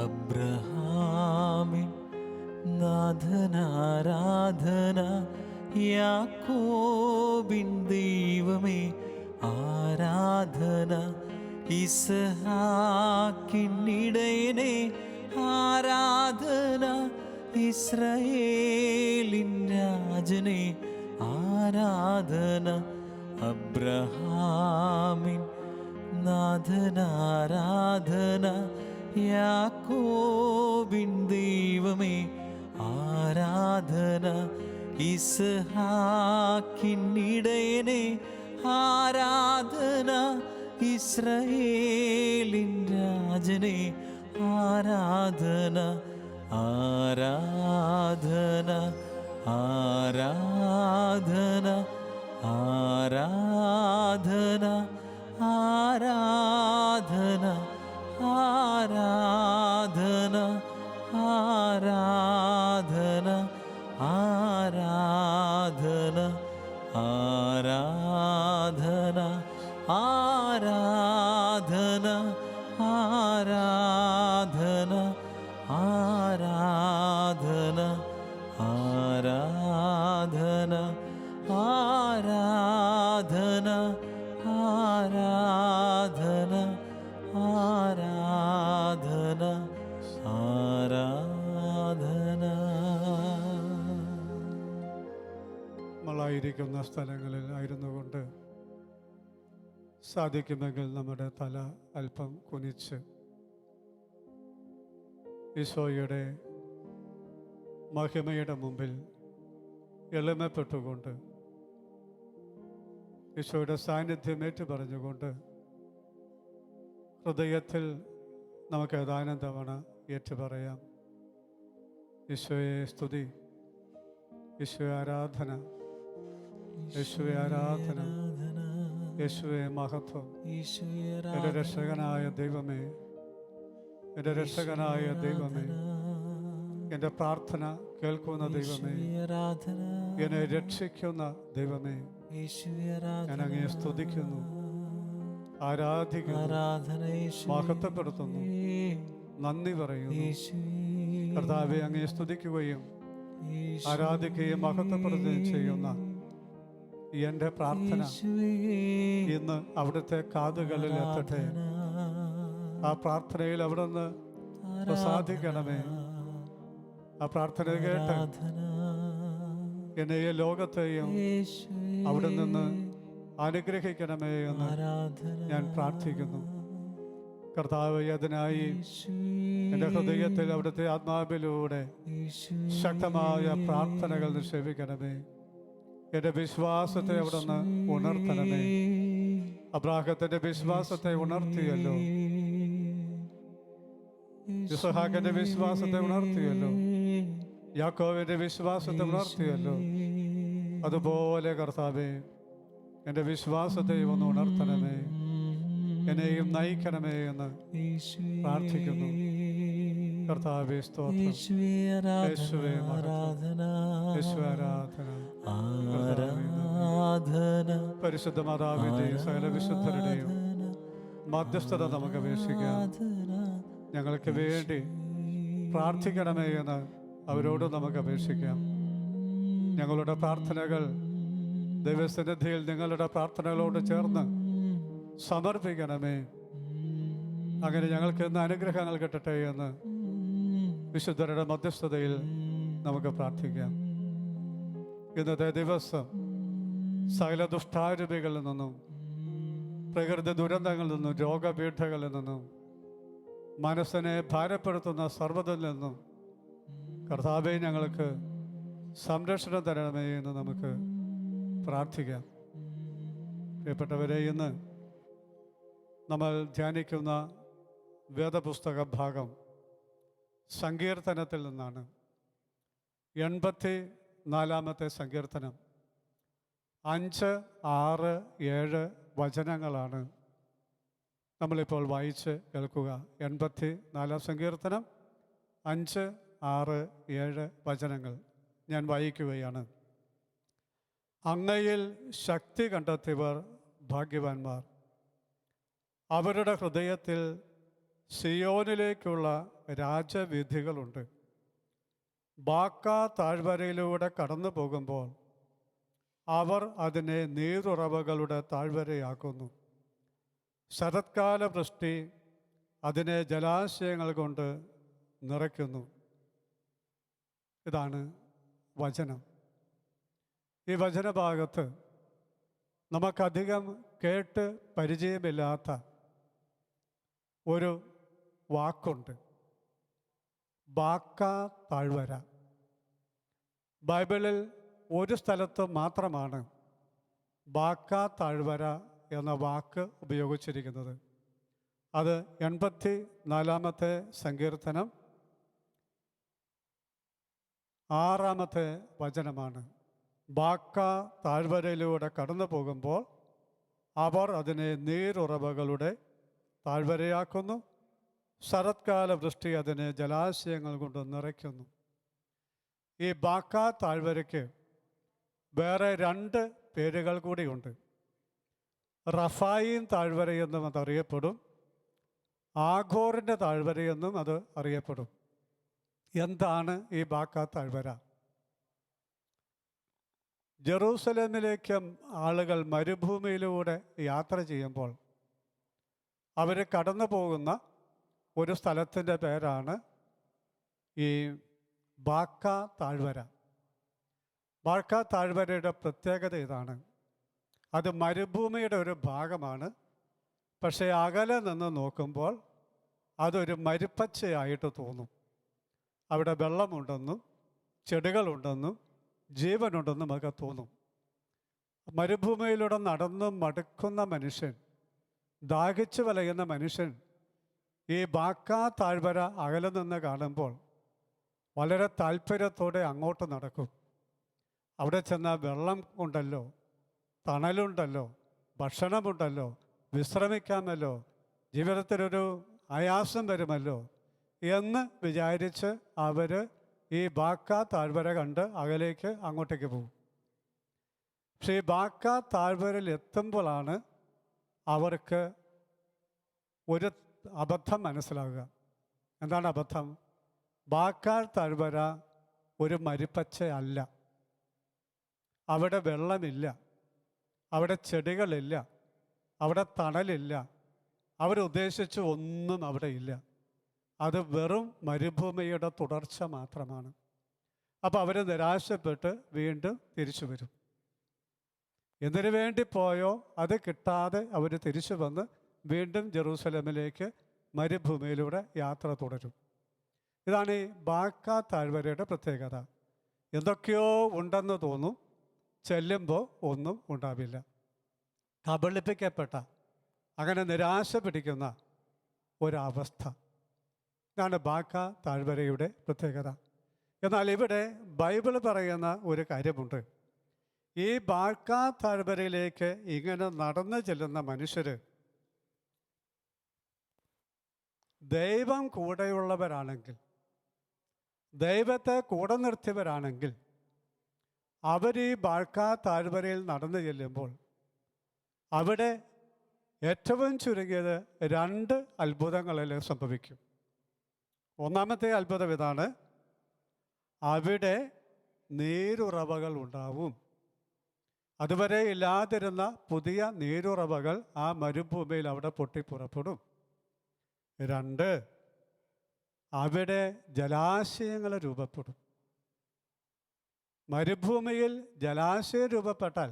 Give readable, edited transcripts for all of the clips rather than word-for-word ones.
അബ്രഹാമിൻ നാഥനാരാധന, യാക്കോബിൻ ദൈവമേ ആരാധന, ഇസ്ഹാക്കിൻ ഇടയനേ ആരാധന, ഇസ്രായേലിൻ രാജനേ ആരാധന. അബ്രഹാമിൻ നാഥനാരാധന, യാക്കോബിൻ ദൈവമേ ആരാധന, ഇസ്ഹാക്കിൻ ഇടയനേ ആരാധന, ഇസ്രായേലിൻ രാജനേ ആരാധന. ആരാധന ആരാധന ആരാധന ആരാധന ആരാധന ആരാധന ആരാധന ആരാധന ആരാധന ആരാധന ആരാധന ആരാധന ആരാധന ആരാധന ആരാധന ആരാധന. നമ്മളായിരിക്കുന്ന സ്ഥലങ്ങളിൽ ആയിരുന്നു കൊണ്ട് സാധിക്കുമെങ്കിൽ നമ്മുടെ തല അല്പം കുനിച്ച് ഈശോയുടെ മഹിമയുടെ മുമ്പിൽ എളിമപ്പെട്ടുകൊണ്ട് ഈശോയുടെ സാന്നിധ്യം ഏറ്റുപറഞ്ഞുകൊണ്ട് ഹൃദയത്തിൽ നമുക്ക് ഏതാനും തവണ ഏറ്റുപറയാം. ഈശോയെ സ്തുതി, ഈശോയെ ആരാധന, യേശുവെ ആരാധന, യേശുവെ മഹത്വം. എൻ്റെ രക്ഷകനായ ദൈവമേ, എൻ്റെ രക്ഷകനായ ദൈവമേ, എൻ്റെ പ്രാർത്ഥന കേൾക്കുന്ന ദൈവമേ, എന്നെ രക്ഷിക്കുന്ന ദൈവമേ, ഞാൻ അങ്ങയെ സ്തുതിക്കുന്നു, ആരാധിക്കുന്നു, മഹത്വപ്പെടുത്തുന്നു, നന്ദി പറയുന്നു. കർത്താവെ, അങ്ങയെ സ്തുതിക്കുകയും ആരാധിക്കുകയും മഹത്വപ്പെടുത്തുകയും ചെയ്യുന്ന എൻ്റെ പ്രാർത്ഥന ഇന്ന് അവിടുത്തെ കാതുകളിൽ എത്തട്ടെ. ആ പ്രാർത്ഥനയിൽ അവിടുന്ന് പ്രസാദിക്കണമേ. ആ പ്രാർത്ഥന കേട്ട് എന്നെയും ലോകത്തെയും അവിടെ നിന്ന് അനുഗ്രഹിക്കണമേ എന്ന് ഞാൻ പ്രാർത്ഥിക്കുന്നു. കർത്താവ്, അതിനായി എൻ്റെ ഹൃദയത്തിൽ അവിടുത്തെ ആത്മാവിലൂടെ ശക്തമായ പ്രാർത്ഥനകൾ നിക്ഷേപിക്കണമേ. എൻ്റെ വിശ്വാസത്തെ അവിടുന്ന് ഉണർത്തണമേ. അബ്രാഹത്തിന്റെ വിശ്വാസത്തെ ഉണർത്തിയല്ലോ, ഇസ്ഹാക്കിന്റെ വിശ്വാസത്തെ ഉണർത്തിയല്ലോ, യാക്കോബിന്റെ വിശ്വാസത്തെ ഉണർത്തിയല്ലോ. അതുപോലെ കർത്താവേ, എൻ്റെ വിശ്വാസത്തെയും ഒന്ന് ഉണർത്തണമേ, എന്നെയും നയിക്കണമേ എന്ന് പ്രാർത്ഥിക്കുന്നു. കർത്താവേ, സ്തോത്രം. യേശുവേ ആരാധന, യേശുവേ ആരാധന. പരിശുദ്ധ മാതാവിന്റെയും സകല വിശുദ്ധരുടെയും മധ്യസ്ഥത നമുക്ക് അപേക്ഷിക്കാം. ഞങ്ങൾക്ക് വേണ്ടി പ്രാർത്ഥിക്കണമേ എന്ന് അവരോട് നമുക്ക് അപേക്ഷിക്കാം. ഞങ്ങളുടെ പ്രാർത്ഥനകൾ ദൈവസന്നിധിയിൽ നിങ്ങളുടെ പ്രാർത്ഥനകളോട് ചേർന്ന് സമർപ്പിക്കണമേ. അങ്ങനെ ഞങ്ങൾക്ക് ഇന്ന് അനുഗ്രഹങ്ങൾ കിട്ടട്ടെ എന്ന് വിശുദ്ധരുടെ മധ്യസ്ഥതയിൽ നമുക്ക് പ്രാർത്ഥിക്കാം. ഇന്നത്തെ ദിവസം സകല ദുഷ്ടാരൂപികളിൽ നിന്നും, പ്രകൃതി ദുരന്തങ്ങളിൽ നിന്നും, രോഗപീഠകളിൽ നിന്നും, മനസ്സിനെ ഭാരപ്പെടുത്തുന്ന സർവ്വതിൽ നിന്നും കർത്താവേ, ഞങ്ങൾക്ക് സംരക്ഷണം തരണമേ എന്ന് നമുക്ക് പ്രാർത്ഥിക്കാം. പ്രിയപ്പെട്ടവരെ, ഇന്ന് നമ്മൾ ധ്യാനിക്കുന്ന വേദപുസ്തക ഭാഗം സങ്കീർത്തനത്തിൽ നിന്നാണ്. 84-ാമത്തെ സങ്കീർത്തനം 5, 6, 7 വചനങ്ങളാണ് നമ്മളിപ്പോൾ വായിച്ച് കേൾക്കുക. 84-ാം സങ്കീർത്തനം 5, 6, 7 വചനങ്ങൾ ഞാൻ വായിക്കുകയാണ്. അങ്ങയിൽ ശക്തി കണ്ടെത്തിയവർ ഭാഗ്യവാന്മാർ. അവരുടെ ഹൃദയത്തിൽ സിയോനിലേക്കുള്ള രാജവീഥികളുണ്ട്. ബാക്ക താഴ്വരയിലൂടെ കടന്നു പോകുമ്പോൾ അവർ അതിനെ നീരുറവകളുടെ താഴ്വരയാക്കുന്നു. ശരത്കാല വൃഷ്ടി അതിനെ ജലാശയങ്ങൾ കൊണ്ട് നിറയ്ക്കുന്നു. ഇതാണ് വചനം. ഈ വചനഭാഗത്ത് നമുക്കധികം കേട്ട് പരിചയമില്ലാത്ത ഒരു വാക്കുണ്ട്, ബാക്ക താഴ്വര. ബൈബിളിൽ ഒരു സ്ഥലത്ത് മാത്രമാണ് ബാക്ക താഴ്വര എന്ന വാക്ക് ഉപയോഗിച്ചിരിക്കുന്നത്. അത് 84-ാമത്തെ സങ്കീർത്തനം 6-ാമത്തെ വചനമാണ്. ബാക്ക താഴ്വരയിലൂടെ കടന്നു പോകുമ്പോൾ അവർ അതിനെ നീരുറവകളുടെ താഴ്വരയാക്കുന്നു. ശരത്കാല വൃഷ്ടി അതിനെ ജലാശയങ്ങൾ കൊണ്ട് നിറയ്ക്കുന്നു. ഈ ബാക്ക താഴ്വരയ്ക്ക് വേറെ 2 പേരുകൾ കൂടിയുണ്ട്. റഫായീം താഴ്വരയെന്നും അതറിയപ്പെടും, ആഘോറിൻ്റെ താഴ്വരയെന്നും അത് അറിയപ്പെടും. എന്താണ് ഈ ബാക്ക താഴ്വര? ജെറൂസലേമിലേക്ക് ആളുകൾ മരുഭൂമിയിലൂടെ യാത്ര ചെയ്യുമ്പോൾ അവർ കടന്നു പോകുന്ന ഒരു സ്ഥലത്തിൻ്റെ പേരാണ് ഈ ബാക്ക താഴ്വര. ബാക്ക താഴ്വരയുടെ പ്രത്യേകത ഇതാണ്, അത് മരുഭൂമിയുടെ ഒരു ഭാഗമാണ്. പക്ഷേ അകലെ നിന്ന് നോക്കുമ്പോൾ അതൊരു മരുപ്പച്ചയായിട്ട് തോന്നും. അവിടെ വെള്ളമുണ്ടെന്നും ചെടികളുണ്ടെന്നും ജീവനുണ്ടെന്നും ഒക്കെ തോന്നും. മരുഭൂമിയിലൂടെ നടന്ന് മടുക്കുന്ന മനുഷ്യൻ, ദാഹിച്ചു വലയുന്ന മനുഷ്യൻ ഈ ബാക്ക താഴ്വര അകലെ നിന്ന് കാണുമ്പോൾ വളരെ താല്പര്യത്തോടെ അങ്ങോട്ട് നടക്കും. അവിടെ ചെന്നാൽ വെള്ളം ഉണ്ടല്ലോ, തണലുണ്ടല്ലോ, ഭക്ഷണമുണ്ടല്ലോ, വിശ്രമിക്കാമല്ലോ, ജീവിതത്തിലൊരു ആയാസം വരുമല്ലോ എന്ന് വിചാരിച്ച് അവർ ഈ ബാക്ക താഴ്വര കണ്ട് അകലേക്ക് അങ്ങോട്ടേക്ക് പോകും. പക്ഷേ ഈ ബാക്ക താഴ്വരയിൽ എത്തുമ്പോഴാണ് അവർക്ക് ഒരു അബദ്ധം മനസ്സിലാകുക. എന്താണ് അബദ്ധം? ബാക്ക താഴ്വര ഒരു മരുപ്പച്ചയല്ല. അവിടെ വെള്ളമില്ല, അവിടെ ചെടികളില്ല, അവിടെ തണലില്ല, അവരുദ്ദേശിച്ച് ഒന്നും അവിടെ ഇല്ല. അത് വെറും മരുഭൂമിയുടെ തുടർച്ച മാത്രമാണ്. അപ്പോൾ അവർ നിരാശപ്പെട്ട് വീണ്ടും തിരിച്ചു വരും. എന്തിനു വേണ്ടി പോയോ അത് കിട്ടാതെ അവർ തിരിച്ചു വന്ന് വീണ്ടും ജെറൂസലേമിലേക്ക് മരുഭൂമിയിലൂടെ യാത്ര തുടരും. ഇതാണ് ഈ ബാക്ക താഴ്വരയുടെ പ്രത്യേകത. എന്തൊക്കെയോ ഉണ്ടെന്ന് തോന്നും, ചെല്ലുമ്പോൾ ഒന്നും ഉണ്ടാവില്ല. കബളിപ്പിക്കപ്പെട്ട, അങ്ങനെ നിരാശ പിടിക്കുന്ന ഒരവസ്ഥ. ഇതാണ് ബാക്ക താഴ്വരയുടെ പ്രത്യേകത. എന്നാൽ ഇവിടെ ബൈബിൾ പറയുന്ന ഒരു കാര്യമുണ്ട്. ഈ ബാക്ക താഴ്വരയിലേക്ക് ഇങ്ങനെ നടന്നു ചെല്ലുന്ന മനുഷ്യർ ദൈവം കൂടെയുള്ളവരാണെങ്കിൽ, ദൈവത്തെ കൂടെ നിർത്തിയവരാണെങ്കിൽ, അവർ ഈ ബാക്ക താഴ്വരയിൽ നടന്നു ചെല്ലുമ്പോൾ അവിടെ ഏറ്റവും ചുരുങ്ങിയത് 2 അത്ഭുതങ്ങളിൽ സംഭവിക്കും. ഒന്നാമത്തെ അത്ഭുതം ഇതാണ്, അവിടെ നീരുറവകൾ ഉണ്ടാവും. അതുവരെ ഇല്ലാതിരുന്ന പുതിയ നീരുറവകൾ ആ മരുഭൂമിയിൽ അവിടെ പൊട്ടിപ്പുറപ്പെടും. 2, അവിടെ ജലാശയങ്ങൾ രൂപപ്പെടും. മരുഭൂമിയിൽ ജലാശയം രൂപപ്പെട്ടാൽ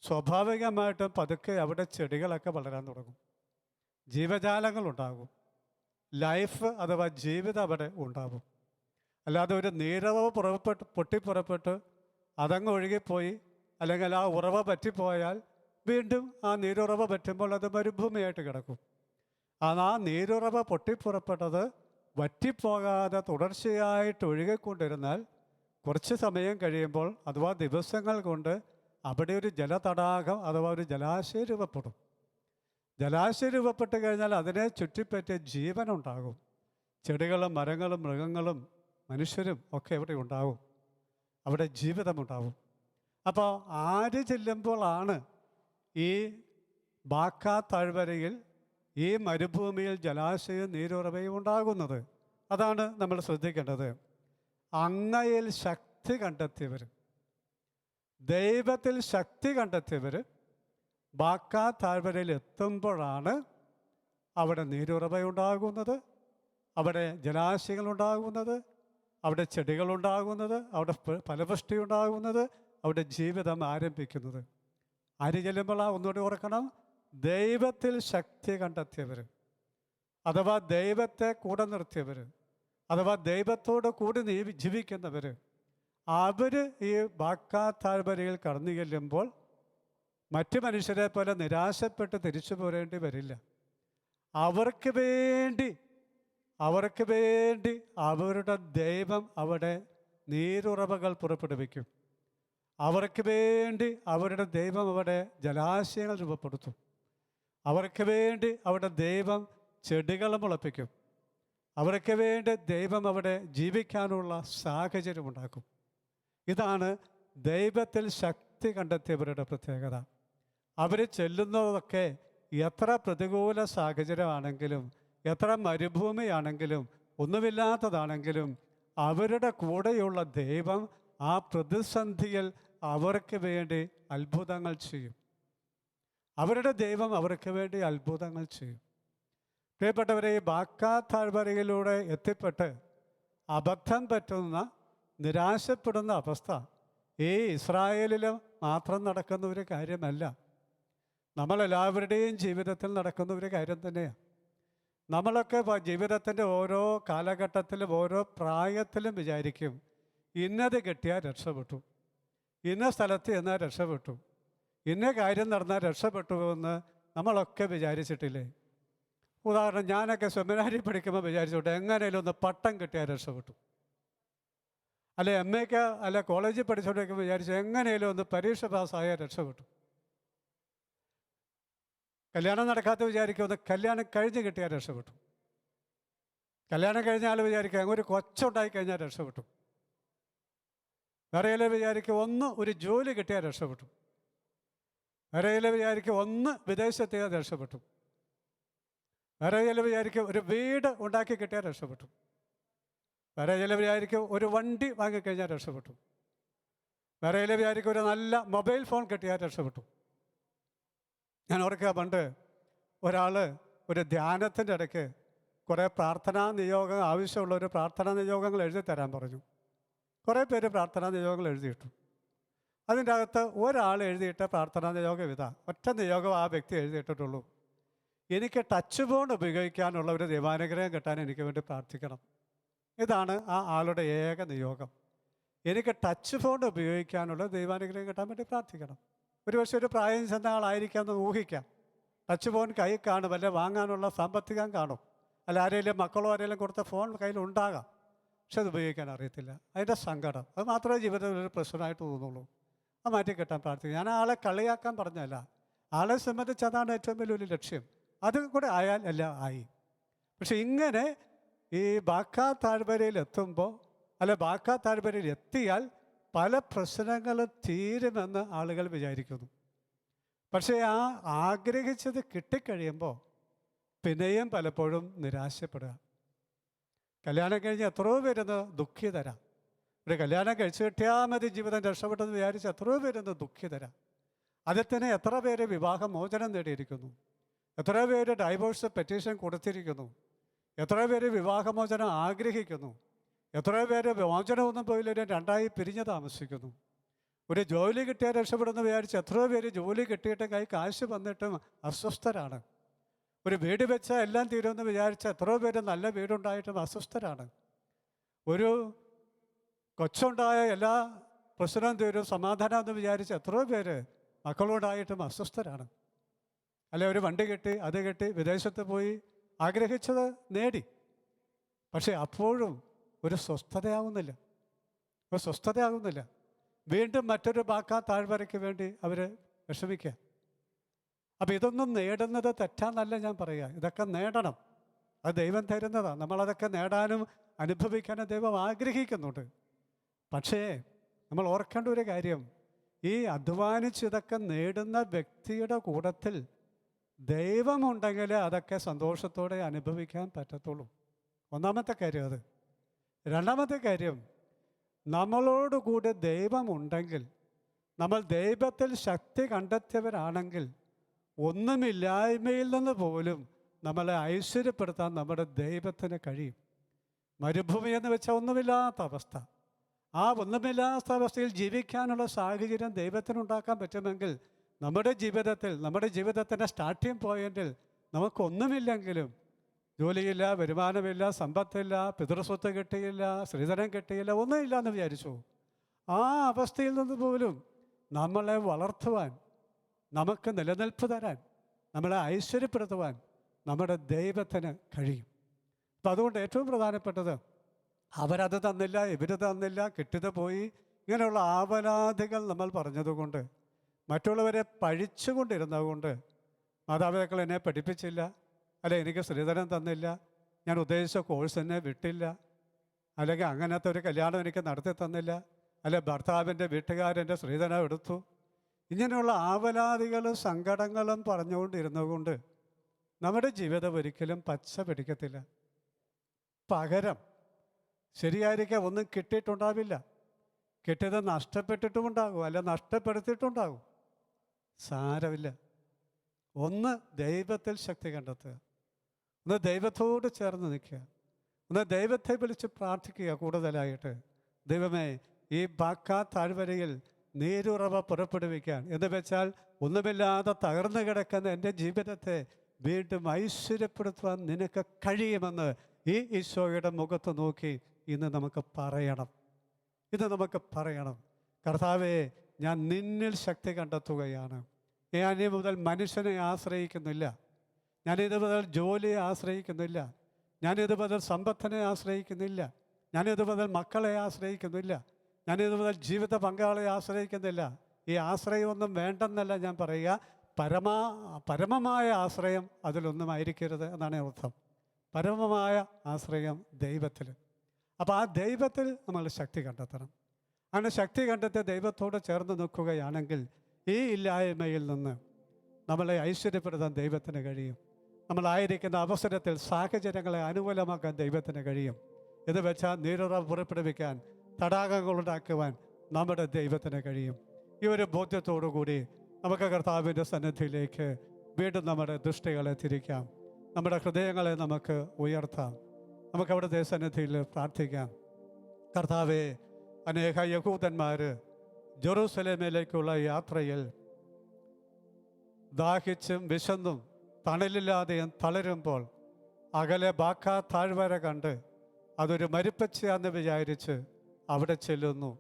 സ്വാഭാവികമായിട്ടും പതുക്കെ അവിടെ ചെടികളൊക്കെ വളരാൻ തുടങ്ങും, ജീവജാലങ്ങളുണ്ടാകും, ലൈഫ് അഥവാ ജീവിതം അവിടെ ഉണ്ടാകും. അല്ലാതെ ഒരു നീരറവ് പൊട്ടിപ്പുറപ്പെട്ട് അതങ്ങ് ഒഴുകിപ്പോയി, അല്ലെങ്കിൽ ആ ഉറവ പറ്റിപ്പോയാൽ വീണ്ടും ആ നീരുറവ പറ്റുമ്പോൾ അത് മരുഭൂമിയായിട്ട് കിടക്കും. ആ നീരുറവ പൊട്ടിപ്പുറപ്പെട്ടത് വറ്റിപ്പോകാതെ തുടർച്ചയായിട്ട് ഒഴുകിക്കൊണ്ടിരുന്നാൽ കുറച്ച് സമയം കഴിയുമ്പോൾ അഥവാ ദിവസങ്ങൾ കൊണ്ട് അവിടെ ഒരു ജലതടാകം അഥവാ ഒരു ജലാശയം രൂപപ്പെടും. ജലാശയം രൂപപ്പെട്ട് കഴിഞ്ഞാൽ അതിനെ ചുറ്റിപ്പറ്റിയ ജീവനുണ്ടാകും. ചെടികളും മരങ്ങളും മൃഗങ്ങളും മനുഷ്യരും ഒക്കെ അവിടെ ഉണ്ടാവും, അവിടെ ജീവിതമുണ്ടാവും. അപ്പോൾ ആര് ചെല്ലുമ്പോഴാണ് ഈ ബാക്ക താഴ്വരയിൽ ഈ മരുഭൂമിയിൽ ജലാശയം നീരുറവയും ഉണ്ടാകുന്നത്? അതാണ് നമ്മൾ ശ്രദ്ധിക്കേണ്ടത്. അങ്ങയിൽ ശക്തി കണ്ടെത്തിയവർ, ദൈവത്തിൽ ശക്തി കണ്ടെത്തിയവർ ബാക്കാ താഴ്വരയിൽ എത്തുമ്പോഴാണ് അവിടെ നീരുറവയുണ്ടാകുന്നത്, അവിടെ ജലാശയങ്ങളുണ്ടാകുന്നത്, അവിടെ ചെടികളുണ്ടാകുന്നത്, അവിടെ ഫലപുഷ്ടി ഉണ്ടാകുന്നത്, അവിടെ ജീവിതം ആരംഭിക്കുന്നത്. ആര് ചെല്ലുമ്പോൾ ഒന്നുകൂടി ഓർക്കണം, ദൈവത്തിൽ ശക്തി കണ്ടെത്തിയവർ, അഥവാ ദൈവത്തെ കൂടെ നിർത്തിയവർ, അഥവാ ദൈവത്തോട് കൂടി ജീവിക്കുന്നവർ, അവർ ഈ ബാക്കാ താഴ്വരയിൽ കടന്നു ചെല്ലുമ്പോൾ മറ്റു മനുഷ്യരെ പോലെ നിരാശപ്പെട്ട് തിരിച്ചു പോരേണ്ടി വരില്ല. അവർക്ക് വേണ്ടി അവരുടെ ദൈവം അവിടെ നീരുറവകൾ പുറപ്പെടുവിക്കും. അവർക്ക് വേണ്ടി അവരുടെ ദൈവം അവിടെ ജലാശയങ്ങൾ രൂപപ്പെടുത്തും. അവർക്ക് വേണ്ടി അവിടെ ദൈവം ചെടികൾ മുളപ്പിക്കും. അവർക്ക് വേണ്ടി ദൈവം അവിടെ ജീവിക്കാനുള്ള സാഹചര്യം ഉണ്ടാക്കും. ഇതാണ് ദൈവത്തിൽ ശക്തി കണ്ടെത്തിയവരുടെ പ്രത്യേകത. അവർ ചെല്ലുന്നതൊക്കെ എത്ര പ്രതികൂല സാഹചര്യമാണെങ്കിലും, എത്ര മരുഭൂമിയാണെങ്കിലും, ഒന്നുമില്ലാത്തതാണെങ്കിലും, അവരുടെ കൂടെയുള്ള ദൈവം ആ പ്രതിസന്ധിയിൽ അവർക്ക് വേണ്ടി അത്ഭുതങ്ങൾ ചെയ്യും. അവരുടെ ദൈവം അവർക്ക് വേണ്ടി അത്ഭുതങ്ങൾ ചെയ്യും. പ്രിയപ്പെട്ടവരെ, ഈ ബാക്കാ താഴ്വരയിലൂടെ എത്തിപ്പെട്ട് അബദ്ധം പറ്റുന്ന, നിരാശപ്പെടുന്ന അവസ്ഥ ഈ ഇസ്രായേലിൽ മാത്രം നടക്കുന്ന ഒരു കാര്യമല്ല. നമ്മളെല്ലാവരുടെയും ജീവിതത്തിൽ നടക്കുന്ന ഒരു കാര്യം തന്നെയാണ്. നമ്മളൊക്കെ ജീവിതത്തിൻ്റെ ഓരോ കാലഘട്ടത്തിലും ഓരോ പ്രായത്തിലും വിചാരിക്കും, ഇന്നത് കിട്ടിയാൽ രക്ഷപ്പെട്ടു, ഇന്ന സ്ഥലത്ത് എന്നാൽ രക്ഷപ്പെട്ടു, ഇന്ന കാര്യം നടന്നാൽ രക്ഷപ്പെട്ടു എന്ന് നമ്മളൊക്കെ വിചാരിച്ചിട്ടില്ലേ? ഉദാഹരണം, ഞാനൊക്കെ സെമിനാരിൽ പഠിക്കുമ്പോൾ വിചാരിച്ചോട്ടെ എങ്ങനെയും ഒന്ന് പട്ടം കിട്ടിയാൽ രക്ഷപ്പെട്ടു. അല്ലെ എമ്മയ്ക്ക് അല്ല കോളേജിൽ പഠിച്ചുകൊണ്ടിരിക്കുമ്പോൾ വിചാരിച്ചു എങ്ങനെയും ഒന്ന് പരീക്ഷ പാസ്സായാൽ രക്ഷപ്പെട്ടു. കല്യാണം നടക്കാത്ത വിചാരിക്കും ഒന്ന് കല്യാണം കഴിഞ്ഞ് കിട്ടിയാൽ രക്ഷപ്പെട്ടു. കല്യാണം കഴിഞ്ഞാൽ വിചാരിക്കുക ഒരു കൊച്ചുണ്ടായി കഴിഞ്ഞാൽ രക്ഷപ്പെട്ടു. വേറെ വിചാരിക്കും ഒരു ജോലി കിട്ടിയാൽ രക്ഷപ്പെട്ടു. വേറെ വിചാരിക്കും വിദേശത്തെയാൽ രക്ഷപ്പെട്ടു. വേറെ വിചാരിക്കും ഒരു വീട് ഉണ്ടാക്കി കിട്ടിയാൽ രക്ഷപ്പെട്ടു. വേറെ വിചാരിക്കും ഒരു വണ്ടി വാങ്ങിക്കഴിഞ്ഞാൽ രക്ഷപ്പെട്ടു. വേറെ വിചാരിക്കും ഒരു നല്ല മൊബൈൽ ഫോൺ കിട്ടിയാൽ രക്ഷപ്പെട്ടു. ഞാൻ ഓർക്കുക, പണ്ട് ഒരാൾ ഒരു ധ്യാനത്തിൻ്റെ ഇടയ്ക്ക് കുറേ പ്രാർത്ഥനാ നിയോഗം ആവശ്യമുള്ളൊരു പ്രാർത്ഥനാ നിയോഗങ്ങൾ എഴുതി തരാൻ പറഞ്ഞു. കുറേ പേര് പ്രാർത്ഥനാ നിയോഗങ്ങൾ എഴുതിയിട്ടു. അതിൻ്റെ അകത്ത് ഒരാൾ എഴുതിയിട്ട് പ്രാർത്ഥനാ നിയോഗം ഒറ്റ നിയോഗം ആ വ്യക്തി എഴുതിയിട്ടിട്ടുള്ളൂ, എനിക്ക് ടച്ച് ഫോൺ ഉപയോഗിക്കാനുള്ള ഒരു ദൈവാനുഗ്രഹം കിട്ടാൻ എനിക്ക് വേണ്ടി പ്രാർത്ഥിക്കണം. ഇതാണ് ആ ആളുടെ ഏക നിയോഗം. എനിക്ക് ടച്ച് ഫോൺ ഉപയോഗിക്കാനുള്ള ദൈവാനുഗ്രഹം കിട്ടാൻ വേണ്ടി പ്രാർത്ഥിക്കണം. ഒരുപക്ഷെ ഒരു പ്രായം ചെന്ന ആളായിരിക്കാമെന്ന് ഊഹിക്കാം. ടച്ച് ഫോൺ കൈ കാണും, അല്ലെ വാങ്ങാനുള്ള സാമ്പത്തികം കാണും, അല്ല ആരെങ്കിലും മക്കളോ ആരെങ്കിലും കൊടുത്ത ഫോൺ കയ്യിൽ ഉണ്ടാകാം, പക്ഷെ അത് ഉപയോഗിക്കാൻ അറിയത്തില്ല. അതിൻ്റെ സങ്കടം അത് മാത്രമേ ജീവിതത്തിൽ ഒരു പ്രശ്നമായിട്ട് തോന്നുള്ളൂ. അത് മാറ്റി കിട്ടാൻ പ്രാർത്ഥിക്കും. ഞാൻ ആളെ കളിയാക്കാൻ പറഞ്ഞല്ല, ആളെ സംബന്ധിച്ച് അതാണ് ഏറ്റവും വലിയൊരു ലക്ഷ്യം. അതും കൂടെ ആയാൽ എല്ലാം ആയി. പക്ഷെ ഇങ്ങനെ ഈ ബാക്കാ താഴ്വരയിൽ എത്തുമ്പോൾ, അല്ലെ ബാക്കാ താഴ്വരയിൽ എത്തിയാൽ പല പ്രശ്നങ്ങളും തീരുമെന്ന് ആളുകൾ വിചാരിക്കുന്നു. പക്ഷേ ആ ആഗ്രഹിച്ചത് കിട്ടിക്കഴിയുമ്പോൾ പിന്നെയും പലപ്പോഴും നിരാശപ്പെടുക. കല്യാണം കഴിഞ്ഞ് എത്രയോ പേരുന്ന് ദുഃഖിതരാം. ഒരു കല്യാണം കഴിച്ചു കിട്ടിയാൽ മതി ജീവിതം രക്ഷപ്പെട്ടെന്ന് വിചാരിച്ച് എത്രയോ പേരുന്ന് ദുഃഖിതരാം. അതിൽ തന്നെ എത്ര പേര് വിവാഹമോചനം നേടിയിരിക്കുന്നു, എത്ര പേര് ഡൈവോഴ്സ് പെറ്റീഷൻ കൊടുത്തിരിക്കുന്നു, എത്ര പേര് വിവാഹമോചനം ആഗ്രഹിക്കുന്നു, എത്ര പേര് മോചനമൊന്നും പോയില്ല രണ്ടായി പിരിഞ്ഞ് താമസിക്കുന്നു. ഒരു ജോലി കിട്ടിയാൽ രക്ഷപ്പെടുന്ന വിചാരിച്ച് എത്രയോ പേര് ജോലി കിട്ടിയിട്ടും കൈ കാശ് വന്നിട്ടും അസ്വസ്ഥരാണ്. ഒരു വീട് വെച്ചാൽ എല്ലാം തീരുമെന്ന് വിചാരിച്ച എത്രയോ പേര് നല്ല വീടുണ്ടായിട്ടും അസ്വസ്ഥരാണ്. ഒരു കൊച്ചുണ്ടായ എല്ലാ പ്രശ്നവും തീരും സമാധാനം എന്ന് വിചാരിച്ച് എത്രയോ പേര് മക്കളുണ്ടായിട്ടും അസ്വസ്ഥരാണ്. അല്ലെ ഒരു വണ്ടി കെട്ടി അത് കെട്ടി വിദേശത്ത് പോയി ആഗ്രഹിച്ചത് നേടി, പക്ഷെ അപ്പോഴും ഒരു സ്വസ്ഥതയാകുന്നില്ല. വീണ്ടും മറ്റൊരു ബാക്കാ താഴ്വരയ്ക്ക് വേണ്ടി അവർ വിഷമിക്കുക. അപ്പം ഇതൊന്നും നേടുന്നത് തെറ്റാന്നല്ല ഞാൻ പറയുക, ഇതൊക്കെ നേടണം, അത് ദൈവം തരുന്നതാണ്. നമ്മളതൊക്കെ നേടാനും അനുഭവിക്കാനും ദൈവം ആഗ്രഹിക്കുന്നുണ്ട്. പക്ഷേ നമ്മൾ ഓർക്കേണ്ട ഒരു കാര്യം, ഈ അധ്വാനിച്ച് ഇതൊക്കെ നേടുന്ന വ്യക്തിയുടെ കൂട്ടത്തിൽ ദൈവമുണ്ടെങ്കിൽ അതൊക്കെ സന്തോഷത്തോടെ അനുഭവിക്കാൻ പറ്റത്തുള്ളൂ. ഒന്നാമത്തെ കാര്യം അത്. രണ്ടാമത്തെ കാര്യം, നമ്മളോടുകൂടെ ദൈവമുണ്ടെങ്കിൽ, നമ്മൾ ദൈവത്തിൽ ശക്തി കണ്ടെത്തിയവരാണെങ്കിൽ, ഒന്നുമില്ലായ്മയിൽ നിന്ന് പോലും നമ്മളെ ഐശ്വര്യപ്പെടുത്താൻ നമ്മുടെ ദൈവത്തിന് കഴിയും. മരുഭൂമി എന്ന് വെച്ചാൽ ഒന്നുമില്ലാത്ത അവസ്ഥ. ആ ഒന്നുമില്ലാത്ത അവസ്ഥയിൽ ജീവിക്കാനുള്ള സാഹചര്യം ദൈവത്തിനുണ്ടാക്കാൻ പറ്റുമെങ്കിൽ, നമ്മുടെ ജീവിതത്തിൻ്റെ സ്റ്റാർട്ടിങ് പോയിന്റിൽ നമുക്കൊന്നുമില്ലെങ്കിലും, ജോലിയില്ല, വരുമാനമില്ല, സമ്പത്തില്ല, പിതൃസ്വത്ത് കിട്ടിയില്ല, സ്ത്രീധനം കിട്ടിയില്ല, ഒന്നുമില്ല എന്ന് വിചാരിച്ചു, ആ അവസ്ഥയിൽ നിന്ന് പോലും നമ്മളെ വളർത്തുവാൻ, നമുക്ക് നിലനിൽപ്പ് തരാൻ, നമ്മളെ ഐശ്വര്യപ്പെടുത്തുവാൻ നമ്മുടെ ദൈവത്തിന് കഴിയും. അപ്പം അതുകൊണ്ട് ഏറ്റവും പ്രധാനപ്പെട്ടത്, അവരത് തന്നില്ല, ഇവർ തന്നില്ല, കിട്ടിയത് പോയി, ഇങ്ങനെയുള്ള ആവലാതികൾ നമ്മൾ പറഞ്ഞതുകൊണ്ട്, മറ്റുള്ളവരെ പഴിച്ചുകൊണ്ടിരുന്നതുകൊണ്ട്, മാതാപിതാക്കൾ എന്നെ പഠിപ്പിച്ചില്ല, അല്ലെ എനിക്ക് സ്ത്രീധനം തന്നില്ല, ഞാൻ ഉദ്ദേശിച്ച കോഴ്സ് എന്നെ വിട്ടില്ല, അല്ലെങ്കിൽ അങ്ങനത്തെ ഒരു കല്യാണം എനിക്ക് നടത്തി തന്നില്ല, അല്ലെ ഭർത്താവിൻ്റെ വീട്ടുകാരെൻ്റെ സ്ത്രീധനം എടുത്തു, ഇങ്ങനെയുള്ള ആവലാതികളും സങ്കടങ്ങളും പറഞ്ഞുകൊണ്ടിരുന്നതുകൊണ്ട് നമ്മുടെ ജീവിതം ഒരിക്കലും പച്ച പിടിക്കത്തില്ല. പകരം ശരിയായിരിക്കാം ഒന്നും കിട്ടിയിട്ടുണ്ടാവില്ല, കിട്ടിയത് നഷ്ടപ്പെട്ടിട്ടുമുണ്ടാകും, അല്ല നഷ്ടപ്പെടുത്തിയിട്ടുണ്ടാകും. സാരമില്ല. ഒന്ന് ദൈവത്തിൽ ശക്തി കണ്ടെത്തുക, ഒന്ന് ദൈവത്തോട് ചേർന്ന് നിൽക്കുക, ഒന്ന് ദൈവത്തെ വിളിച്ച് പ്രാർത്ഥിക്കുക കൂടുതലായിട്ട്. ദൈവമേ, ഈ ബാക്കാ താഴ്വരയിൽ നീരുറവ പുറപ്പെടുവിക്കാൻ, എന്ന് വെച്ചാൽ ഒന്നുമില്ലാതെ തകർന്നു കിടക്കുന്ന എൻ്റെ ജീവിതത്തെ വീണ്ടും ഐശ്വര്യപ്പെടുത്തുവാൻ നിനക്ക് കഴിയുമെന്ന് ഈ ഈശോയുടെ മുഖത്ത് നോക്കി ഇന്ന് നമുക്ക് പറയണം. കർത്താവേ, ഞാൻ നിന്നിൽ ശക്തി കണ്ടെത്തുകയാണ്. ഞാനിത് മുതൽ മനുഷ്യനെ ആശ്രയിക്കുന്നില്ല, ഞാനിത് മുതൽ ജോലിയെ ആശ്രയിക്കുന്നില്ല, ഞാനിത് മുതൽ സമ്പത്തിനെ ആശ്രയിക്കുന്നില്ല, ഞാനിത് മുതൽ മക്കളെ ആശ്രയിക്കുന്നില്ല, ഞാനിത് മുതൽ ജീവിത പങ്കാളിയെ ആശ്രയിക്കുന്നില്ല. ഈ ആശ്രയമൊന്നും വേണ്ടെന്നല്ല ഞാൻ പറയുക, പരമമായ ആശ്രയം അതിലൊന്നും ആയിരിക്കരുത് എന്നാണ് അർത്ഥം. പരമമായ ആശ്രയം ദൈവത്തിൽ. അപ്പോൾ ആ ദൈവത്തിൽ നമ്മൾ ശക്തി കണ്ടെത്തണം. അങ്ങനെ ശക്തി കണ്ടെത്തി ദൈവത്തോട് ചേർന്ന് നിൽക്കുകയാണെങ്കിൽ ഈ ഇല്ലായ്മയിൽ നിന്ന് നമ്മളെ ഐശ്വര്യപ്പെടുത്താൻ ദൈവത്തിന് കഴിയും. നമ്മളായിരിക്കുന്ന അവസരത്തിൽ സാഹചര്യങ്ങളെ അനുകൂലമാക്കാൻ ദൈവത്തിന് കഴിയും. എന്ന് വെച്ചാൽ നീരുറവ് പുറപ്പെടുവിക്കാൻ, തടാകങ്ങളുണ്ടാക്കുവാൻ നമ്മുടെ ദൈവത്തിന് കഴിയും. ഈ ഒരു ബോധ്യത്തോടു കൂടി നമുക്ക് കർത്താവിൻ്റെ സന്നിധിയിലേക്ക് വീണ്ടും നമ്മുടെ ദൃഷ്ടികളെ തിരിക്കാം, നമ്മുടെ ഹൃദയങ്ങളെ നമുക്ക് ഉയർത്താം. നമുക്ക് അവിടുത്തെ സന്നിധിയിൽ പ്രാർത്ഥിക്കാം. കർത്താവേ, അനേക യഹൂദന്മാർ ജെറൂസലേമിലേക്കുള്ള യാത്രയിൽ ദാഹിച്ചും വിശന്നും തണലില്ലാതെയും തളരുമ്പോൾ അകലെ ബാക്കാ താഴ്വര കണ്ട് അതൊരു മരുപ്പച്ചയാന്ന് വിചാരിച്ച് അവിടെ ചെല്ലുന്നു.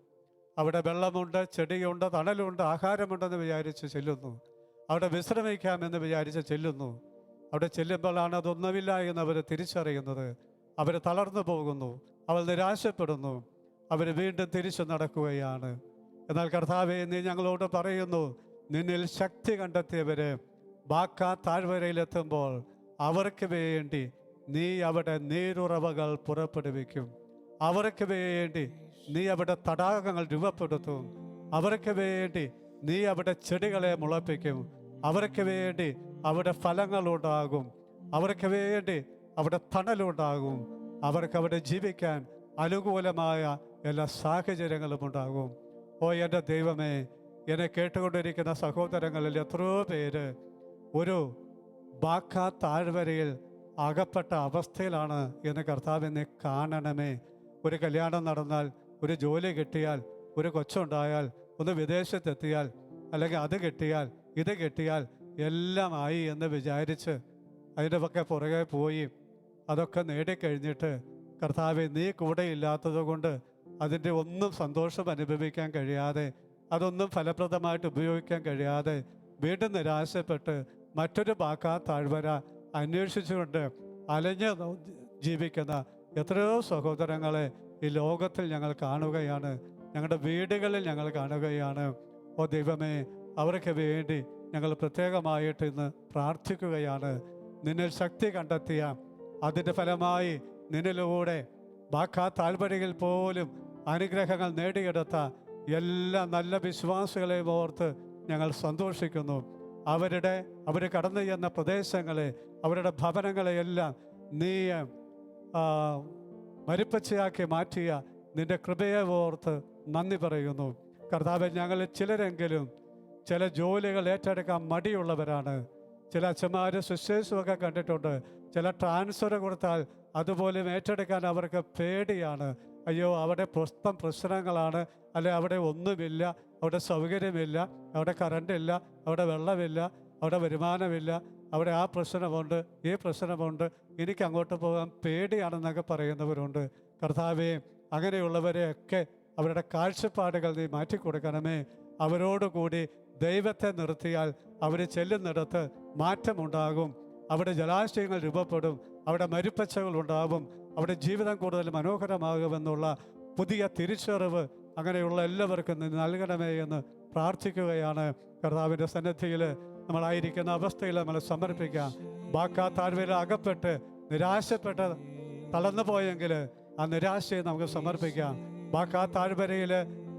അവിടെ വെള്ളമുണ്ട്, ചെടിയുണ്ട്, തണലുണ്ട്, ആഹാരമുണ്ടെന്ന് വിചാരിച്ച് ചെല്ലുന്നു. അവിടെ വിശ്രമിക്കാമെന്ന് വിചാരിച്ച് ചെല്ലുന്നു. അവിടെ ചെല്ലുമ്പോഴാണ് അതൊന്നുമില്ല എന്ന് അവർ തിരിച്ചറിയുന്നത്. അവർ തളർന്നു പോകുന്നു, അവർ നിരാശപ്പെടുന്നു, അവർ വീണ്ടും തിരിച്ചു നടക്കുകയാണ്. എന്നാൽ കർത്താവേ, നീ ഞങ്ങളോട് പറയുന്നു, നിന്നിൽ ശക്തി കണ്ടെത്തിയവര് ബാക്കാ താഴ്വരയിലെത്തുമ്പോൾ അവർക്ക് വേണ്ടി നീ അവിടെ നീരുറവകൾ പുറപ്പെടുവിക്കും. അവർക്ക് വേണ്ടി നീ അവിടെ തടാകങ്ങൾ രൂപപ്പെടുത്തും. അവർക്ക് വേണ്ടി നീ അവിടെ ചെടികളെ മുളപ്പിക്കും. അവർക്ക് വേണ്ടി അവിടെ ഫലങ്ങളുണ്ടാകും. അവർക്ക് വേണ്ടി അവിടെ തണലുണ്ടാകും. അവർക്ക് അവിടെ ജീവിക്കാൻ അനുകൂലമായ എല്ലാ സാഹചര്യങ്ങളും ഉണ്ടാകും. ഓ എൻ്റെ ദൈവമേ, എന്നെ കേട്ടുകൊണ്ടിരിക്കുന്ന സഹോദരങ്ങളിൽ എത്രയോ പേര് ഒരു ബാക്കാ താഴ്വരയിൽ അകപ്പെട്ട അവസ്ഥയിലാണ് എന്ന് കർത്താവിനെ കാണണമേ. ഒരു കല്യാണം നടന്നാൽ, ഒരു ജോലി കിട്ടിയാൽ, ഒരു കൊച്ചുണ്ടായാൽ, ഒന്ന് വിദേശത്തെത്തിയാൽ, അല്ലെങ്കിൽ അത് കിട്ടിയാൽ, ഇത് കിട്ടിയാൽ എല്ലാം ആയി എന്ന് വിചാരിച്ച് അതിൻ്റെ ഒക്കെ പുറകെ പോയി അതൊക്കെ നേടിക്കഴിഞ്ഞിട്ട് കർത്താവെ, നീ കൂടെ ഇല്ലാത്തത് കൊണ്ട് അതിൻ്റെ ഒന്നും സന്തോഷം അനുഭവിക്കാൻ കഴിയാതെ, അതൊന്നും ഫലപ്രദമായിട്ട് ഉപയോഗിക്കാൻ കഴിയാതെ വീണ്ടും നിരാശപ്പെട്ട് മറ്റൊരു ബാക്കാ താഴ്വര അന്വേഷിച്ചുകൊണ്ട് അലഞ്ഞ് ജീവിക്കുന്ന എത്രയോ സഹോദരങ്ങളെ ഈ ലോകത്തിൽ ഞങ്ങൾ കാണുകയാണ്, ഞങ്ങളുടെ വീടുകളിൽ ഞങ്ങൾ കാണുകയാണ്. ഓ ദൈവമേ, അവർക്ക് വേണ്ടി ഞങ്ങൾ പ്രത്യേകമായിട്ട് ഇന്ന് പ്രാർത്ഥിക്കുകയാണ്. നിന്നിൽ ശക്തി കണ്ടെത്തിയ, അതിൻ്റെ ഫലമായി നിന്നിലൂടെ ബാക്കാ താഴ്വരയിൽ പോലും അനുഗ്രഹങ്ങൾ നേടിയെടുത്ത എല്ലാ നല്ല വിശ്വാസികളെയും ഓർത്ത് ഞങ്ങൾ സന്തോഷിക്കുന്നു. അവർ കടന്നു ചെന്ന പ്രദേശങ്ങളെ, അവരുടെ ഭവനങ്ങളെയെല്ലാം നീ മരുപ്പച്ചയാക്കി മാറ്റിയ നിൻ്റെ കൃപയെ ഓർത്ത് നന്ദി പറയുന്നു. കർത്താവേ, ഞങ്ങളിൽ ചിലരെങ്കിലും ചില ജോലികൾ ഏറ്റെടുക്കാൻ മടിയുള്ളവരാണ്. ചില അച്ഛന്മാർ സിസ്റ്റേഴ്സുമൊക്കെ കണ്ടിട്ടുണ്ട്, ചില ട്രാൻസ്ഫർ കൊടുത്താൽ അതുപോലും ഏറ്റെടുക്കാൻ അവർക്ക് പേടിയാണ്. അയ്യോ, അവിടെ പ്രശ്നങ്ങളാണ്, അല്ലെ അവിടെ ഒന്നുമില്ല, അവിടെ സൗകര്യമില്ല, അവിടെ കറണ്ടില്ല, അവിടെ വെള്ളമില്ല, അവിടെ വരുമാനമില്ല, അവിടെ ആ പ്രശ്നമുണ്ട്, ഈ പ്രശ്നമുണ്ട്, എനിക്ക് അങ്ങോട്ട് പോകാൻ പേടിയാണെന്നൊക്കെ പറയുന്നവരുണ്ട്. കർത്താവേ, അങ്ങനെയുള്ളവരെയൊക്കെ അവരുടെ കാഴ്ചപ്പാടുകൾ നീ മാറ്റിക്കൊടുക്കണമേ. അവരോടുകൂടി ദൈവത്തെ നിർത്തിയാൽ അവർ ചെല്ലുന്നിടത്ത് മാറ്റമുണ്ടാകും. അവിടെ ജലാശയങ്ങൾ രൂപപ്പെടും, അവിടെ മരുപ്പച്ചകൾ ഉണ്ടാകും, അവിടെ ജീവിതം കൂടുതൽ മനോഹരമാകുമെന്നുള്ള പുതിയ തിരിച്ചറിവ് അങ്ങനെയുള്ള എല്ലാവർക്കും നീ നൽകണമേ എന്ന് പ്രാർത്ഥിക്കുകയാണ്. കർത്താവിൻ്റെ സന്നിധിയിൽ നമ്മളായിരിക്കുന്ന അവസ്ഥയിൽ നമ്മൾ സമർപ്പിക്കാം. ബാക്കാ താഴ്വരയിൽ അകപ്പെട്ട് നിരാശപ്പെട്ട് തളർന്നു പോയെങ്കിൽ ആ നിരാശയെ നമുക്ക് സമർപ്പിക്കാം. ബാക്കാ താഴ്വരയിൽ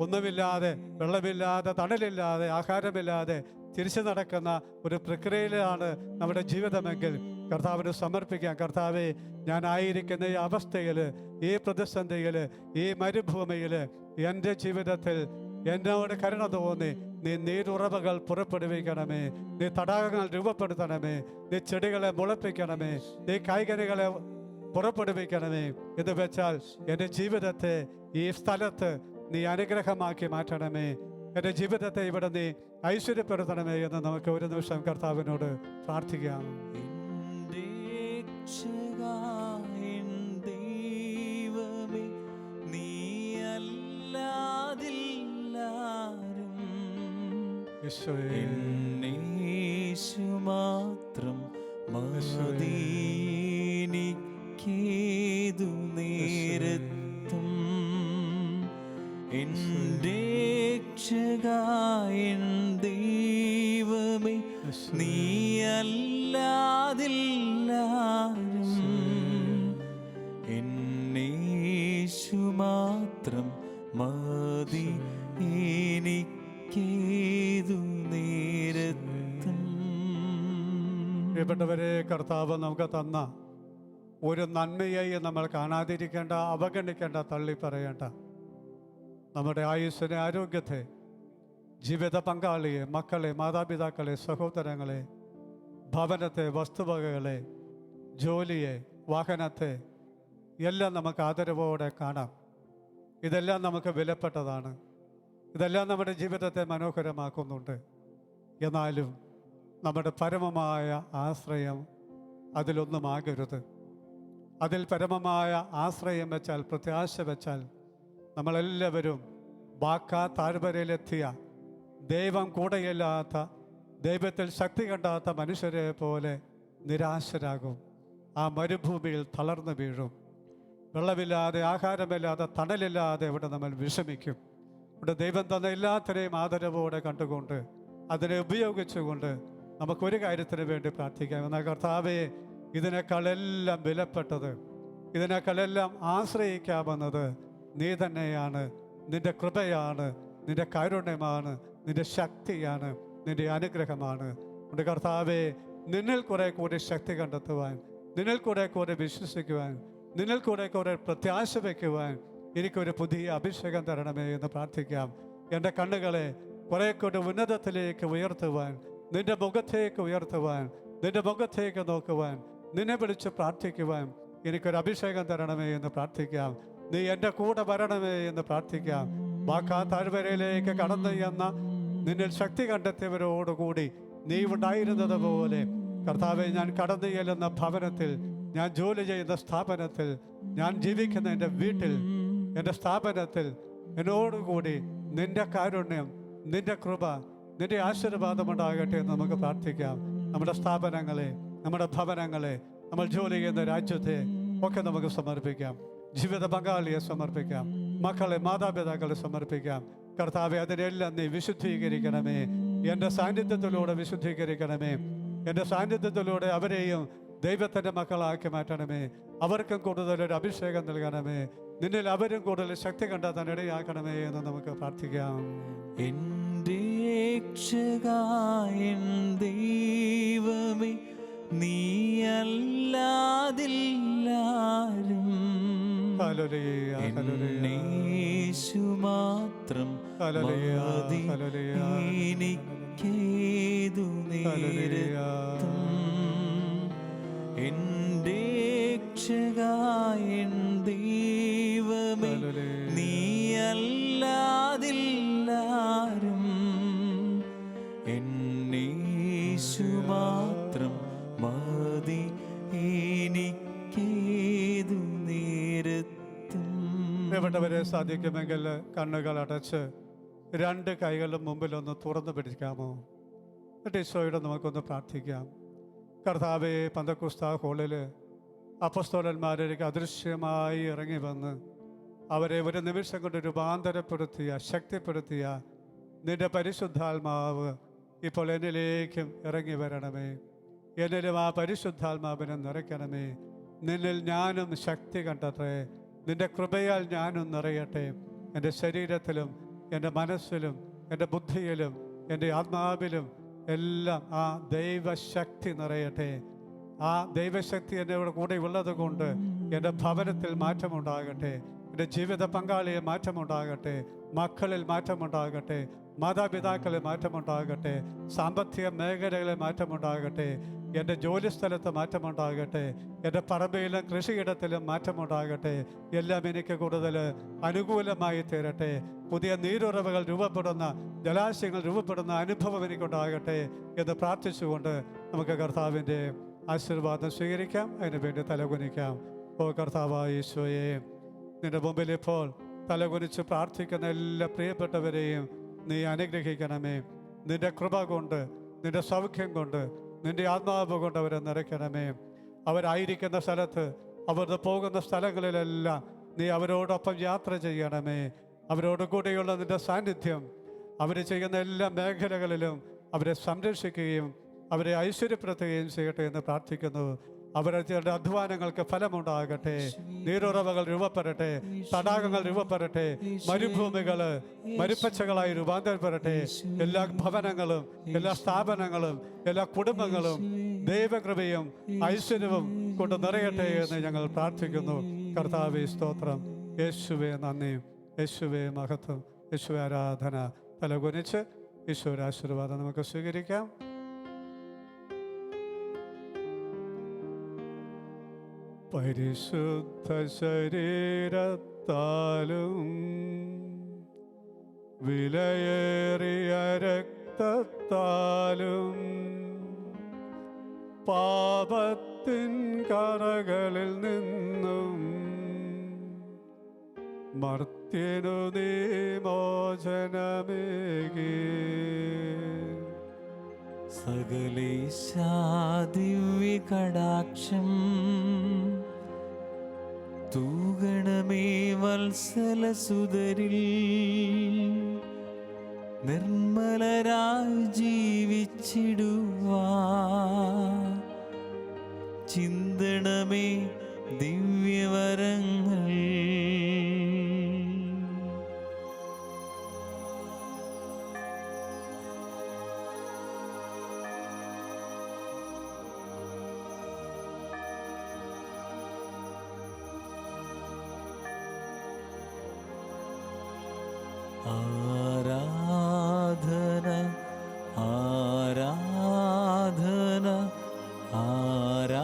ഒന്നുമില്ലാതെ, വെള്ളമില്ലാതെ, തണലില്ലാതെ, ആഹാരമില്ലാതെ തിരിച്ചു നടക്കുന്ന ഒരു പ്രക്രിയയിലാണ് നമ്മുടെ ജീവിതമെങ്കിൽ കർത്താവിന് സമർപ്പിക്കാം. കർത്താവെ, ഞാനായിരിക്കുന്ന ഈ അവസ്ഥയിൽ, ഈ പ്രതിസന്ധിയിൽ, ഈ മരുഭൂമിയിൽ എൻ്റെ ജീവിതത്തിൽ എന്നോട് കരുണ തോന്നി നീ നീരുറവകൾ പുറപ്പെടുവിക്കണമേ, നീ തടാകങ്ങൾ രൂപപ്പെടുത്തണമേ, നീ ചെടികളെ മുളപ്പിക്കണമേ, നീ കായ്കനികളെ പുറപ്പെടുവിക്കണമേ എന്ന് വെച്ചാൽ എൻ്റെ ജീവിതത്തെ ഈ സ്ഥലത്ത് നീ അനുഗ്രഹമാക്കി മാറ്റണമേ, എൻ്റെ ജീവിതത്തെ ഇവിടെ നീ ഐശ്വര്യപ്പെടുത്തണമേ എന്ന് നമുക്ക് ഒരു നിമിഷം കർത്താവിനോട് പ്രാർത്ഥിക്കാം. യേശു മാത്രം മദീനിക്കേതു നേരത്തും എൻ്റെ രക്ഷകൻ ദൈവമേ നീയല്ലാതില്ലാരും എന്നേശു മാത്രം മതി എനിക്കേതു നേരത്തും. പ്രിയപ്പെട്ടവരെ, കർത്താവ് നമുക്ക് തന്ന ഒരു നന്മയെ നമ്മൾ കാണാതിരിക്കേണ്ട, അവഗണിക്കേണ്ട, തള്ളി പറയേണ്ട. നമ്മുടെ ആയുസ്സിനെ, ആരോഗ്യത്തെ, ജീവിത പങ്കാളിയെ, മക്കളെ, മാതാപിതാക്കളെ, സഹോദരങ്ങളെ, ഭവനത്തെ, വസ്തുവകകളെ, ജോലിയെ, വാഹനത്തെ എല്ലാം നമുക്ക് ആദരവോടെ കാണാം. ഇതെല്ലാം നമുക്ക് വിലപ്പെട്ടതാണ്. ഇതെല്ലാം നമ്മുടെ ജീവിതത്തെ മനോഹരമാക്കുന്നുണ്ട്. എന്നാലും നമ്മുടെ പരമമായ ആശ്രയം അതിലൊന്നുമാകരുത്. അതിൽ പരമമായ ആശ്രയം വെച്ചാൽ, പ്രത്യാശ വെച്ചാൽ നമ്മളെല്ലാവരും ബാക്കാ താഴ്വരയിലെത്തിയ ദൈവം കൂടെയില്ലാത്ത, ദൈവത്തിൽ ശക്തി കണ്ടാത്ത മനുഷ്യരെ പോലെ നിരാശരാകും. ആ മരുഭൂമിയിൽ തളർന്നു വീഴും. വെള്ളമില്ലാതെ, ആഹാരമില്ലാതെ, തണലില്ലാതെ ഇവിടെ നമ്മൾ വിഷമിക്കും. ഇവിടെ ദൈവം തന്ന എല്ലാത്തിനെയും ആദരവോടെ കണ്ടുകൊണ്ട് അതിനെ ഉപയോഗിച്ചുകൊണ്ട് നമുക്കൊരു കാര്യത്തിന് വേണ്ടി പ്രാർത്ഥിക്കാം. എന്നാൽ കർത്താവേ, ഇതിനേക്കാളെല്ലാം വിലപ്പെട്ടത്, ഇതിനേക്കാളെല്ലാം ആശ്രയിക്കാമെന്നത് നീ തന്നെയാണ്. നിൻ്റെ കൃപയാണ്, നിൻ്റെ കാരുണ്യമാണ്, നിൻ്റെ ശക്തിയാണ്, നിൻ്റെ അനുഗ്രഹമാണ്. നമ്മുടെ കർത്താവേ, നിന്നിൽ കുറെ കൂടി ശക്തി കണ്ടെത്തുവാൻ, നിന്നിൽ കുറെ കൂടി വിശ്വസിക്കുവാൻ, നിന്നിൽ കുറെ കൂടെ പ്രത്യാശ വയ്ക്കുവാൻ എനിക്കൊരു പുതിയ അഭിഷേകം തരണമേ എന്ന് പ്രാർത്ഥിക്കാം. എൻ്റെ കണ്ണുകളെ കുറെ കൂടി ഉന്നതത്തിലേക്ക് ഉയർത്തുവാൻ, നിൻ്റെ മുഖത്തേക്ക് ഉയർത്തുവാൻ, നിൻ്റെ മുഖത്തേക്ക് നോക്കുവാൻ, നിന്നെ വിളിച്ച് പ്രാർത്ഥിക്കുവാൻ എനിക്കൊരു അഭിഷേകം തരണമേ എന്ന് പ്രാർത്ഥിക്കാം. നീ എൻ്റെ കൂടെ വരണമേ എന്ന് പ്രാർത്ഥിക്കാം. ബാക്കാ താഴ്വരയിലേക്ക് കടന്നു എന്ന നിന്നിൽ ശക്തി കണ്ടെത്തിയവരോടുകൂടി നീ ഉണ്ടായിരുന്നത് പോലെ കർത്താവെ, ഞാൻ കടന്നു ചെല്ലുന്ന ഭവനത്തിൽ, ഞാൻ ജോലി ചെയ്യുന്ന സ്ഥാപനത്തിൽ, ഞാൻ ജീവിക്കുന്ന എൻ്റെ വീട്ടിൽ, എൻ്റെ സ്ഥാപനത്തിൽ എന്നോടുകൂടി നിൻ്റെ കാരുണ്യം, നിൻ്റെ കൃപ, നിൻ്റെ ആശീർവാദമുണ്ടാകട്ടെ എന്ന് നമുക്ക് പ്രാർത്ഥിക്കാം. നമ്മുടെ സ്ഥാപനങ്ങളെ, നമ്മുടെ ഭവനങ്ങളെ, നമ്മൾ ജോലി ചെയ്യുന്ന രാജ്യത്തെ ഒക്കെ നമുക്ക് സമർപ്പിക്കാം. ജീവിത പങ്കാളിയെ സമർപ്പിക്കാം. മക്കളെ, മാതാപിതാക്കളെ സമർപ്പിക്കാം. കർത്താവെ, അതിനെല്ലാം നീ വിശുദ്ധീകരിക്കണമേ. എൻ്റെ സാന്നിധ്യത്തിലൂടെ വിശുദ്ധീകരിക്കണമേ. എൻ്റെ സാന്നിധ്യത്തിലൂടെ അവരെയും ദൈവത്തിൻ്റെ മക്കളാക്കി മാറ്റണമേ. അവർക്കും കൂടുതലൊരു അഭിഷേകം നൽകണമേ. നിന്നിൽ അവരും കൂടുതൽ ശക്തി കണ്ടെത്താൻ ഇടയാക്കണമേ എന്ന് നമുക്ക് പ്രാർത്ഥിക്കാം. എൻ്റെ രക്ഷകൻ ദൈവമേ നീയല്ലാതില്ലാരും ഹല്ലേലൂയ, ഹല്ലേലൂയ. യേശു മാത്രം ഹല്ലേലൂയ, മതി. ഹല്ലേലൂയ, എനിക്കേതു നേരത്തും എൻ്റെ രക്ഷകായ എൻ ദൈവമേ, ഹല്ലേലൂയ. നീയല്ലാതില്ലാരും എന്നേശു മാത്രം മതി. എനിക്കേതു നേരത്തും. പ്രിയപ്പെട്ടവരെ, സാധിക്കുമെങ്കിൽ കണ്ണുകൾ അടച്ച് രണ്ട് കൈകളും മുമ്പിലൊന്ന് തുറന്നു പിടിക്കാമോ? എന്നിട്ട് ഈശോയോട് നമുക്കൊന്ന് പ്രാർത്ഥിക്കാം. കർത്താവേ, പന്തക്കുസ്ത ഹോളിൽ അപ്പസ്തോലന്മാരിലേക്ക് അദൃശ്യമായി ഇറങ്ങി വന്ന് അവരെ ഒരു നിമിഷം കൊണ്ട് രൂപാന്തരപ്പെടുത്തിയ, ശക്തിപ്പെടുത്തിയ നിന്റെ പരിശുദ്ധാത്മാവ് ഇപ്പോൾ എന്നിലേക്കും ഇറങ്ങി വരണമേ. എന്നിലും ആ പരിശുദ്ധാത്മാവിനെ നിറയ്ക്കണമേ. നിന്നിൽ ഞാനും ശക്തി കണ്ടെത്തേ. നിന്റെ കൃപയാൽ ഞാനും നിറയട്ടെ. എൻ്റെ ശരീരത്തിലും എൻ്റെ മനസ്സിലും എൻ്റെ ബുദ്ധിയിലും എൻ്റെ ആത്മാവിലും എല്ലാം ആ ദൈവശക്തി നിറയട്ടെ. ആ ദൈവശക്തി എൻ്റെ കൂടെ ഉള്ളത് കൊണ്ട് എൻ്റെ ഭവനത്തിൽ മാറ്റമുണ്ടാകട്ടെ. എൻ്റെ ജീവിത പങ്കാളിയിൽ മാറ്റമുണ്ടാകട്ടെ. മക്കളിൽ മാറ്റമുണ്ടാകട്ടെ. മാതാപിതാക്കളിൽ മാറ്റമുണ്ടാകട്ടെ. സാമ്പത്തിക മേഖലകളിൽ മാറ്റമുണ്ടാകട്ടെ. എൻ്റെ ജോലിസ്ഥലത്ത് മാറ്റമുണ്ടാകട്ടെ. എൻ്റെ പറമ്പയിലും കൃഷിയിടത്തിലും മാറ്റമുണ്ടാകട്ടെ. എല്ലാം എനിക്ക് കൂടുതൽ അനുകൂലമായി തീരട്ടെ. പുതിയ നീരുറവകൾ രൂപപ്പെടുന്ന, ജലാശയങ്ങൾ രൂപപ്പെടുന്ന അനുഭവം എനിക്കുണ്ടാകട്ടെ എന്ന് പ്രാർത്ഥിച്ചുകൊണ്ട് നമുക്ക് കർത്താവിൻ്റെ ആശീർവാദം സ്വീകരിക്കാം. അതിനു വേണ്ടി തലകുനിക്കാം. ഓ കർത്താവായ ഈശോയെ, നിന്റെ മുമ്പിൽ ഇപ്പോൾ തലകുനിച്ച് പ്രാർത്ഥിക്കുന്ന എല്ലാ പ്രിയപ്പെട്ടവരെയും നീ അനുഗ്രഹിക്കണമേ. നിന്റെ കൃപ കൊണ്ട്, നിന്റെ സൗഖ്യം കൊണ്ട്, നിന്റെ ആത്മാവ് കൊണ്ട് അവരെ നിറയ്ക്കണമേ. അവരായിരിക്കുന്ന സ്ഥലത്ത്, അവർ പോകുന്ന സ്ഥലങ്ങളിലെല്ലാം നീ അവരോടൊപ്പം യാത്ര ചെയ്യണമേ. അവരോട് കൂടെയുള്ള നിന്റെ സാന്നിധ്യം അവർ ചെയ്യുന്ന എല്ലാ മേഖലകളിലും അവരെ സംരക്ഷിക്കുകയും അവരെ ഐശ്വര്യപ്പെടുത്തുകയും ചെയ്യട്ടെ എന്ന് പ്രാർത്ഥിക്കുന്നു. അവരുടെ അധ്വാനങ്ങൾക്ക് ഫലമുണ്ടാകട്ടെ. നീരുറവകൾ രൂപപ്പെടട്ടെ. തടാകങ്ങൾ രൂപപ്പെടട്ടെ. മരുഭൂമികൾ മരുപ്പച്ചകളായി രൂപാന്തരപ്പെടട്ടെ. എല്ലാ ഭവനങ്ങളും, എല്ലാ സ്ഥാപനങ്ങളും, എല്ലാ കുടുംബങ്ങളും ദൈവകൃപയും ഐശ്വര്യവും കൊണ്ട് നിറയട്ടെ എന്ന് ഞങ്ങൾ പ്രാർത്ഥിക്കുന്നു. കർത്താവേ സ്തോത്രം, യേശുവേ നന്ദി, യേശുവേ മഹത്വം, യേശുവേ ആരാധന. തലകുനിച്ച് ഈശോയുടെ ആശീർവാദം നമുക്ക് സ്വീകരിക്കാം. പരിശുദ്ധ ശരീരത്താലും വിലയേറിയ രക്തത്താലും പാപത്തിൻ കറകളിൽ നിന്നും മർത്യനു നീ മോചനമേകി. സകലേശാ ദിവ്യ കടാക്ഷം തൂഗണമേ വത്സലസുതരിൽ. നിർമ്മലരായി ജീവിച്ചിടുവാ ചിന്തണമേ ദിവ്യവരങ്ങൾ. ആരാധന ആരാധന ആരാധന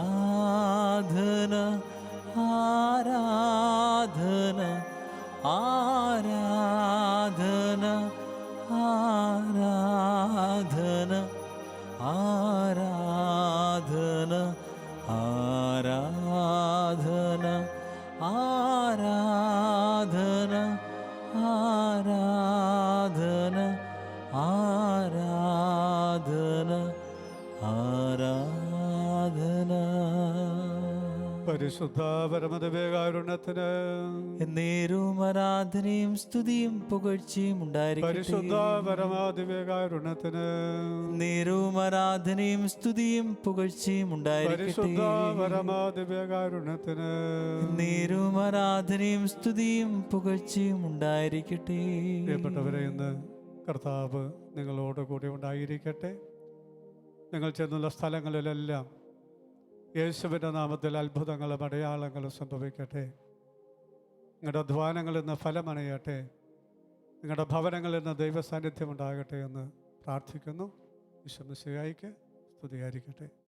ആരാധന ആരാധന ആരാധന ആരാധന ആരാധന ആരാധന ആരാധന ആരാധന ആരാധന. പരിശുദ്ധ പരമദിവ്യകാരുണ്യത്തിന് എന്നേരവും ആരാധനയും സ്തുതിയും പുകഴ്ചയും ഉണ്ടായിരിക്കട്ടെ. പരിശുദ്ധ പരമദിവ്യകാരുണ്യത്തിന് നേരവും ആരാധനയും സ്തുതിയും പുകഴ്ചയും ഉണ്ടായിരിക്കട്ടെ. പരിശുദ്ധ പരമദിവ്യകാരുണ്യത്തിന് നേരവും ആരാധനയും സ്തുതിയും പുകഴ്ചയും ഉണ്ടായിരിക്കട്ടെ. പ്രിയപ്പെട്ടവരെ, ഇന്ന് കർത്താവ് നിങ്ങളോട് കൂടി ഉണ്ടായിരിക്കട്ടെ. നിങ്ങൾ ചെന്നുള്ള സ്ഥലങ്ങളിലെല്ലാം യേശുവിൻ്റെ നാമത്തിൽ അത്ഭുതങ്ങളും അടയാളങ്ങളും സംഭവിക്കട്ടെ. നിങ്ങളുടെ അധ്വാനങ്ങളിൽ നിന്ന് ഫലമണയട്ടെ. നിങ്ങളുടെ ഭവനങ്ങളിൽ നിന്ന് ദൈവ സാന്നിധ്യം ഉണ്ടാകട്ടെ എന്ന് പ്രാർത്ഥിക്കുന്നു. ഈശോ മിശിഹായ്ക്ക് സ്തുതിയായിരിക്കട്ടെ.